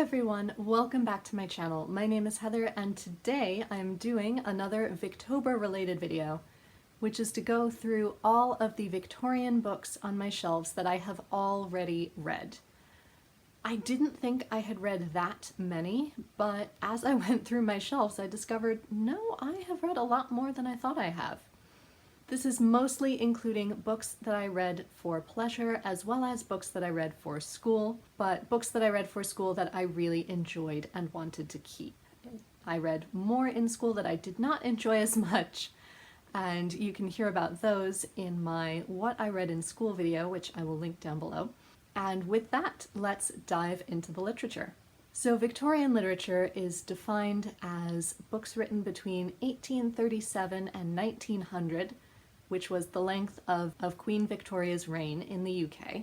everyone, welcome back to my channel. My name is Heather and today I'm doing another Victober related video, which is to go through all of the Victorian books on my shelves that I have already read. I didn't think I had read that many, but as I went through my shelves I discovered, no, I have read a lot more than I thought I have. This is mostly including books that I read for pleasure as well as books that I read for school, but books that I read for school that I really enjoyed and wanted to keep. I read more in school that I did not enjoy as much, and you can hear about those in my What I Read in School video, which I will link down below. And with that, let's dive into the literature. So Victorian literature is defined as books written between 1837 and 1900, which was the length of Queen Victoria's reign in the UK.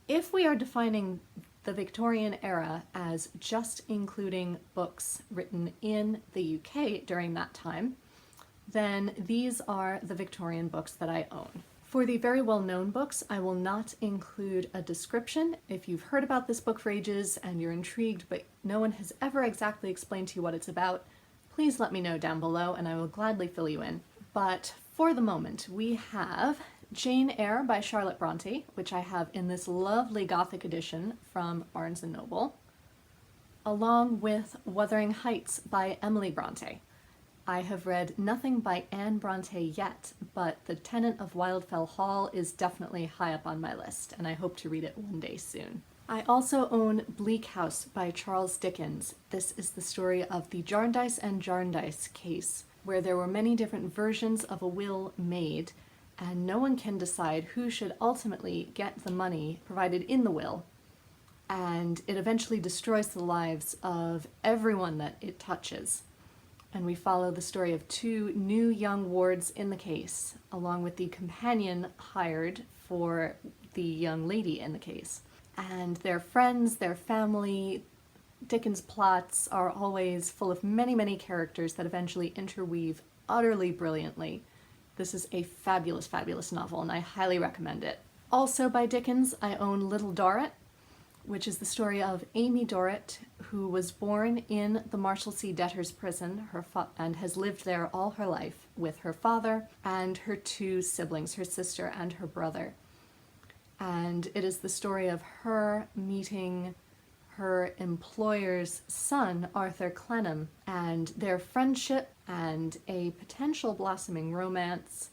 If we are defining the Victorian era as just including books written in the UK during that time, then these are the Victorian books that I own. For the very well-known books, I will not include a description. If you've heard about this book for ages and you're intrigued but no one has ever exactly explained to you what it's about, please let me know down below and I will gladly fill you in. But for the moment, we have Jane Eyre by Charlotte Bronte, which I have in this lovely Gothic edition from Barnes & Noble, along with Wuthering Heights by Emily Bronte. I have read nothing by Anne Bronte yet, but The Tenant of Wildfell Hall is definitely high up on my list, and I hope to read it one day soon. I also own Bleak House by Charles Dickens. This is the story of the Jarndyce and Jarndyce case, where there were many different versions of a will made, and no one can decide who should ultimately get the money provided in the will, and it eventually destroys the lives of everyone that it touches. And we follow the story of two new young wards in the case, along with the companion hired for the young lady in the case. And their friends, their family. Dickens' plots are always full of many, many characters that eventually interweave utterly brilliantly. This is a fabulous, fabulous novel, and I highly recommend it. Also by Dickens, I own Little Dorrit, which is the story of Amy Dorrit, who was born in the Marshalsea debtors' prison and has lived there all her life with her father and her two siblings, her sister and her brother. And it is the story of her meeting her employer's son, Arthur Clenham, and their friendship and a potential blossoming romance,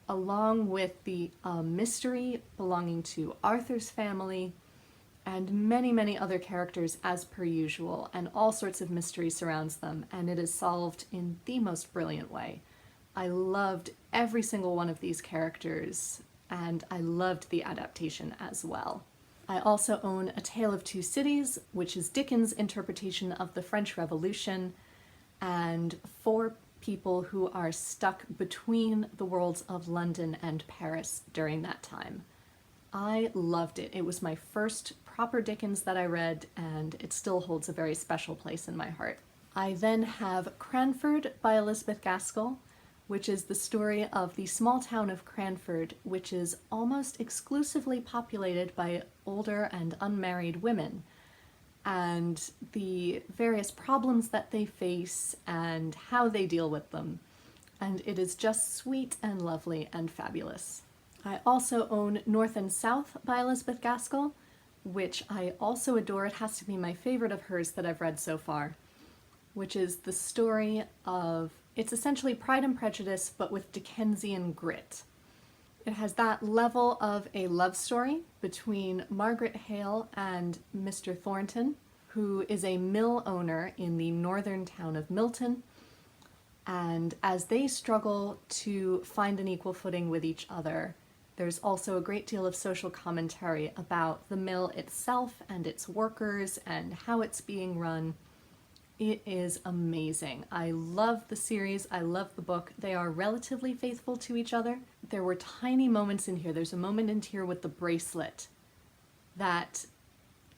along with the mystery belonging to Arthur's family, and many, many other characters as per usual, and all sorts of mystery surrounds them, and it is solved in the most brilliant way. I loved every single one of these characters, and I loved the adaptation as well. I also own A Tale of Two Cities, which is Dickens' interpretation of the French Revolution, and for people who are stuck between the worlds of London and Paris during that time. I loved it. It was my first proper Dickens that I read, and it still holds a very special place in my heart. I then have Cranford by Elizabeth Gaskell, which is the story of the small town of Cranford, which is almost exclusively populated by older and unmarried women, and the various problems that they face and how they deal with them. And it is just sweet and lovely and fabulous. I also own North and South by Elizabeth Gaskell, which I also adore. It has to be my favorite of hers that I've read so far, which is the story of, it's essentially Pride and Prejudice, but with Dickensian grit. It has that level of a love story between Margaret Hale and Mr. Thornton, who is a mill owner in the northern town of Milton, and as they struggle to find an equal footing with each other, there's also a great deal of social commentary about the mill itself and its workers and how it's being run. It is amazing. I love the series, I love the book. They are relatively faithful to each other. There were tiny moments in here. There's a moment in here with the bracelet that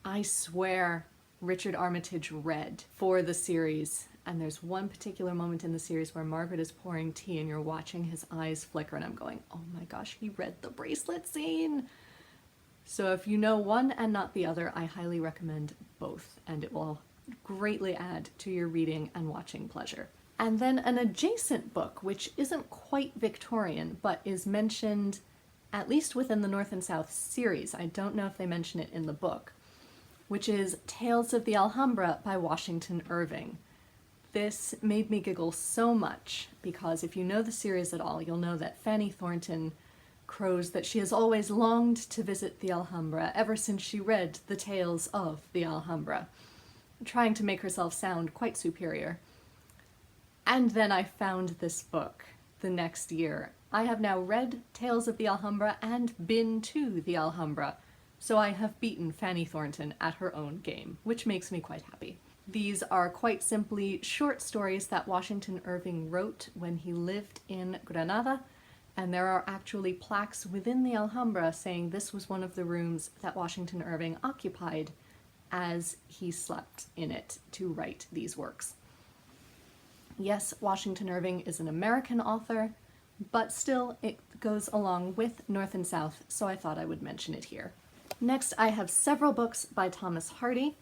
I swear Richard Armitage read for the series. And there's one particular moment in the series where Margaret is pouring tea and you're watching his eyes flicker and I'm going, oh my gosh, he read the bracelet scene. So if you know one and not the other, I highly recommend both, and it will greatly add to your reading and watching pleasure. And then an adjacent book, which isn't quite Victorian, but is mentioned at least within the North and South series. I don't know if they mention it in the book, which is Tales of the Alhambra by Washington Irving. This made me giggle so much because if you know the series at all, you'll know that Fanny Thornton crows that she has always longed to visit the Alhambra ever since she read the tales of the Alhambra, trying to make herself sound quite superior. And then I found this book the next year. I have now read Tales of the Alhambra and been to the Alhambra, so I have beaten Fanny Thornton at her own game, which makes me quite happy. These are quite simply short stories that Washington Irving wrote when he lived in Granada, and there are actually plaques within the Alhambra saying this was one of the rooms that Washington Irving occupied as he slept in it to write these works. Yes, Washington Irving is an American author, but still it goes along with North and South, so I thought I would mention it here. Next, I have several books by Thomas Hardy.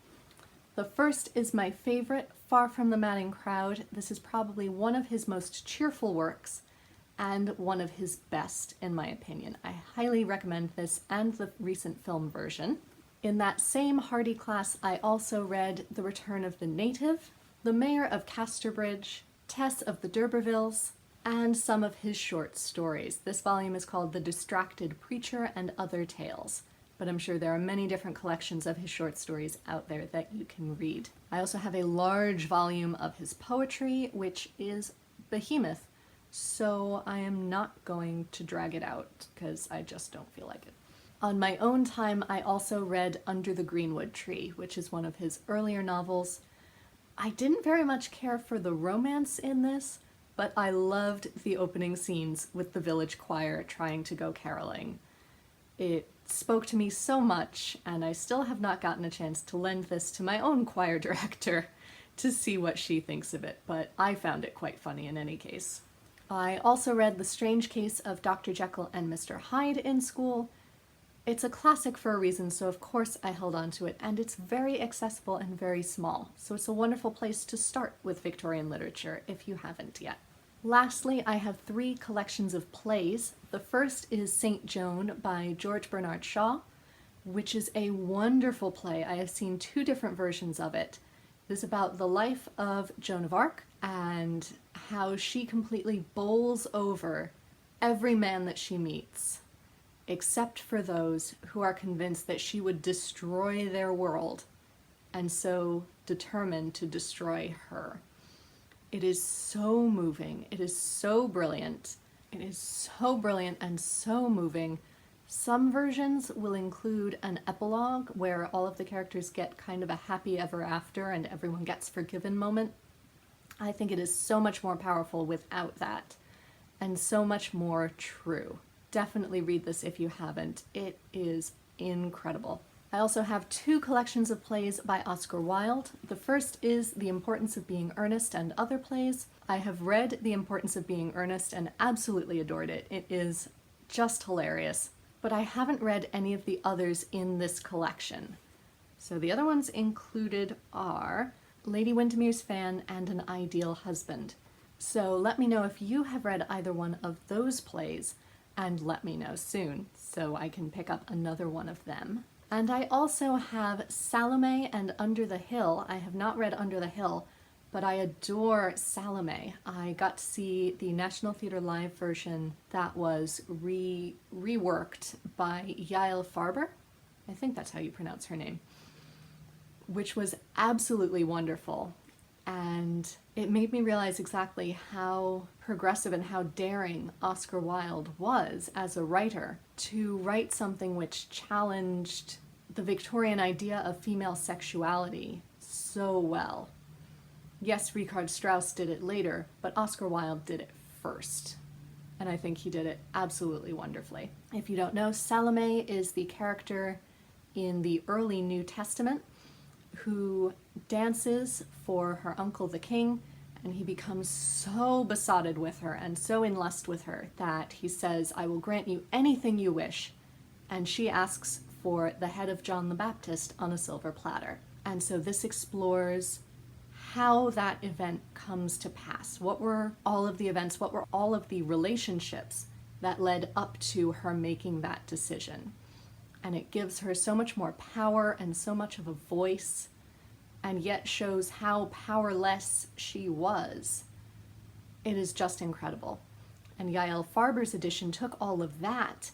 The first is my favorite, Far from the Madding Crowd. This is probably one of his most cheerful works and one of his best, in my opinion. I highly recommend this and the recent film version. In that same Hardy class, I also read The Return of the Native, The Mayor of Casterbridge, Tess of the D'Urbervilles, and some of his short stories. This volume is called The Distracted Preacher and Other Tales, but I'm sure there are many different collections of his short stories out there that you can read. I also have a large volume of his poetry, which is behemoth, so I am not going to drag it out because I just don't feel like it. On my own time, I also read Under the Greenwood Tree, which is one of his earlier novels. I didn't very much care for the romance in this, but I loved the opening scenes with the village choir trying to go caroling. It spoke to me so much, and I still have not gotten a chance to lend this to my own choir director to see what she thinks of it, but I found it quite funny in any case. I also read The Strange Case of Dr. Jekyll and Mr. Hyde in school. It's a classic for a reason, so of course I held on to it, and it's very accessible and very small, so it's a wonderful place to start with Victorian literature if you haven't yet. Lastly, I have 3 collections of plays. The first is St. Joan by George Bernard Shaw, which is a wonderful play. I have seen 2 different versions of it. It is about the life of Joan of Arc and how she completely bowls over every man that she meets, except for those who are convinced that she would destroy their world, and so determined to destroy her. It is so moving. It is so brilliant. It is so brilliant and so moving. Some versions will include an epilogue where all of the characters get kind of a happy ever after and everyone gets forgiven moment. I think it is so much more powerful without that, and so much more true. Definitely read this if you haven't. It is incredible. I also have 2 collections of plays by Oscar Wilde. The first is The Importance of Being Earnest and Other Plays. I have read The Importance of Being Earnest and absolutely adored it. It is just hilarious. But I haven't read any of the others in this collection. So the other ones included are Lady Windermere's Fan and An Ideal Husband. So let me know if you have read either one of those plays, and let me know soon so I can pick up another one of them. And I also have Salome and Under the Hill. I have not read Under the Hill, but I adore Salome. I got to see the National Theatre Live version that was reworked by Yael Farber. I think that's how you pronounce her name, which was absolutely wonderful. And it made me realize exactly how progressive and how daring Oscar Wilde was as a writer to write something which challenged the Victorian idea of female sexuality so well. Yes, Richard Strauss did it later, but Oscar Wilde did it first. And I think he did it absolutely wonderfully. If you don't know, Salome is the character in the early New Testament who dances for her uncle the king, and he becomes so besotted with her and so in lust with her that he says, "I will grant you anything you wish," and she asks for the head of John the Baptist on a silver platter. And so this explores how that event comes to pass. What were all of the events, what were all of the relationships that led up to her making that decision? And it gives her so much more power and so much of a voice, and yet shows how powerless she was. It is just incredible. And Yael Farber's edition took all of that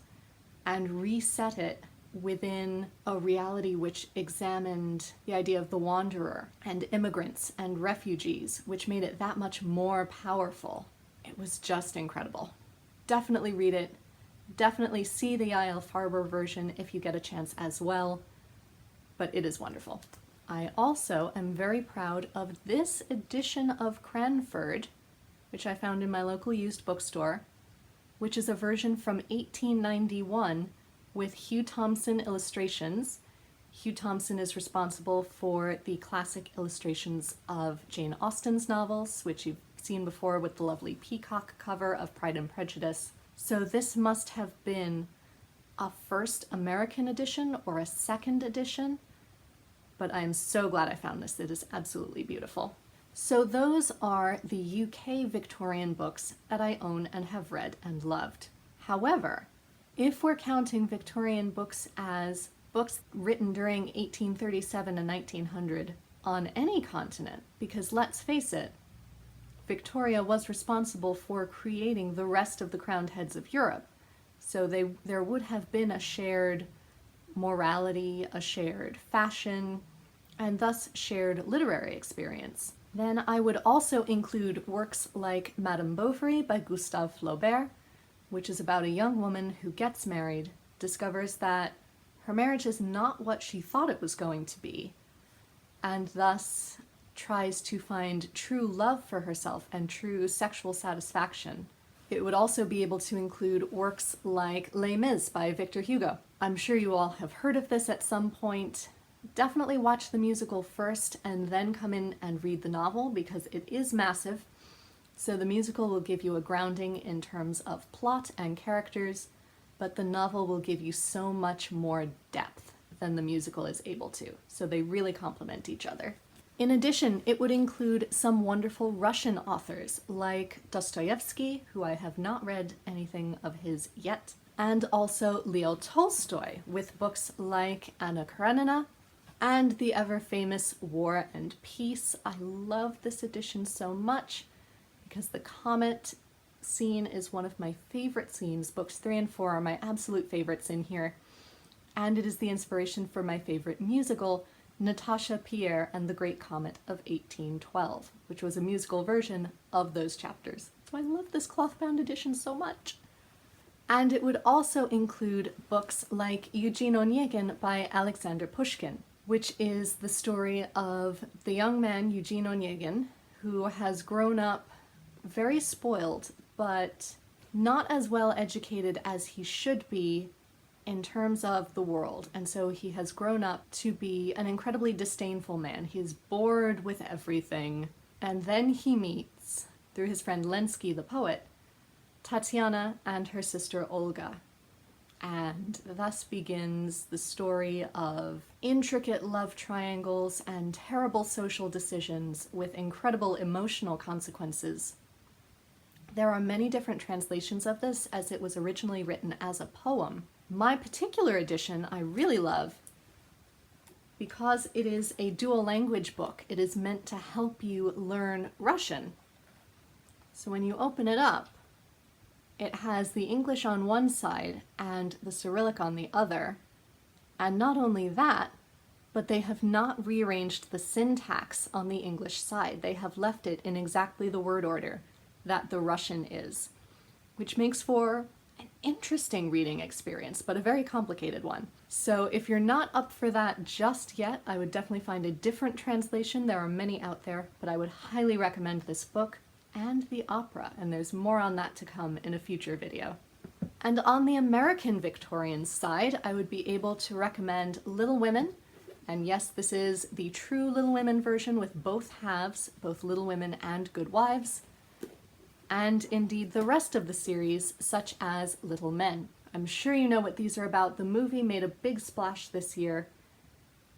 and reset it within a reality which examined the idea of the wanderer and immigrants and refugees, which made it that much more powerful. It was just incredible. Definitely read it. Definitely see the Yael Farber version if you get a chance as well, but it is wonderful. I also am very proud of this edition of Cranford, which I found in my local used bookstore, which is a version from 1891 with Hugh Thompson illustrations. Hugh Thompson is responsible for the classic illustrations of Jane Austen's novels, which you've seen before with the lovely peacock cover of Pride and Prejudice. So this must have been a first American edition or a second edition, but I am so glad I found this. It is absolutely beautiful. So those are the UK Victorian books that I own and have read and loved. However, if we're counting Victorian books as books written during 1837 and 1900 on any continent, because let's face it, Victoria was responsible for creating the rest of the crowned heads of Europe. So there would have been a shared morality, a shared fashion, and thus shared literary experience. Then I would also include works like Madame Bovary by Gustave Flaubert, which is about a young woman who gets married, discovers that her marriage is not what she thought it was going to be, and thus tries to find true love for herself and true sexual satisfaction. It would also be able to include works like Les Mis by Victor Hugo. I'm sure you all have heard of this at some point. Definitely watch the musical first and then come in and read the novel, because it is massive. So the musical will give you a grounding in terms of plot and characters, but the novel will give you so much more depth than the musical is able to. So they really complement each other. In addition, it would include some wonderful Russian authors like Dostoevsky, who I have not read anything of his yet, and also Leo Tolstoy with books like Anna Karenina and the ever-famous War and Peace. I love this edition so much because the comet scene is one of my favorite scenes. Books 3 and 4 are my absolute favorites in here, and it is the inspiration for my favorite musical, Natasha Pierre and the Great Comet of 1812, which was a musical version of those chapters. So I love this cloth-bound edition so much. And it would also include books like Eugene Onegin by Alexander Pushkin, which is the story of the young man Eugene Onegin, who has grown up very spoiled, but not as well educated as he should be in terms of the world. And so he has grown up to be an incredibly disdainful man. He is bored with everything. And then he meets, through his friend Lenski the poet, Tatiana and her sister Olga. And thus begins the story of intricate love triangles and terrible social decisions with incredible emotional consequences. There are many different translations of this, as it was originally written as a poem. My particular edition I really love because it is a dual language book. It is meant to help you learn Russian. So when you open it up, it has the English on one side and the Cyrillic on the other. And not only that, but they have not rearranged the syntax on the English side. They have left it in exactly the word order that the Russian is, which makes for an interesting reading experience, but a very complicated one. So if you're not up for that just yet, I would definitely find a different translation. There are many out there, but I would highly recommend this book and the opera, and there's more on that to come in a future video. And on the American Victorian side, I would be able to recommend Little Women, and yes, this is the true Little Women version with both halves, both Little Women and Good Wives, and indeed the rest of the series, such as Little Men. I'm sure you know what these are about. The movie made a big splash this year.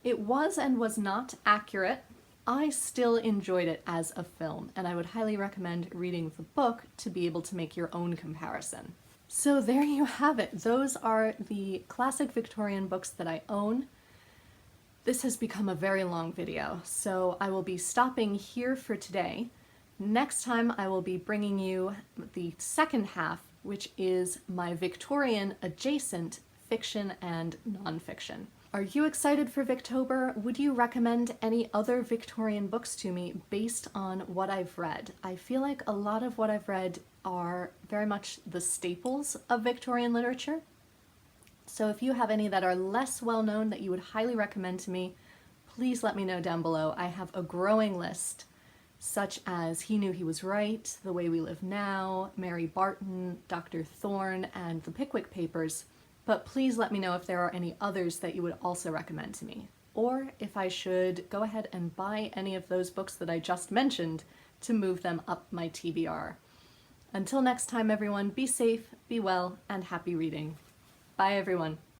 It was and was not accurate. I still enjoyed it as a film, and I would highly recommend reading the book to be able to make your own comparison. So there you have it. Those are the classic Victorian books that I own. This has become a very long video, so I will be stopping here for today. Next time I will be bringing you the second half, which is my Victorian adjacent fiction and nonfiction. Are you excited for Victober? Would you recommend any other Victorian books to me based on what I've read? I feel like a lot of what I've read are very much the staples of Victorian literature. So if you have any that are less well known that you would highly recommend to me, please let me know down below. I have a growing list, such as He Knew He Was Right, The Way We Live Now, Mary Barton, Dr. Thorne, and The Pickwick Papers. But please let me know if there are any others that you would also recommend to me, or if I should go ahead and buy any of those books that I just mentioned to move them up my TBR. Until next time, everyone, be safe, be well, and happy reading. Bye, everyone.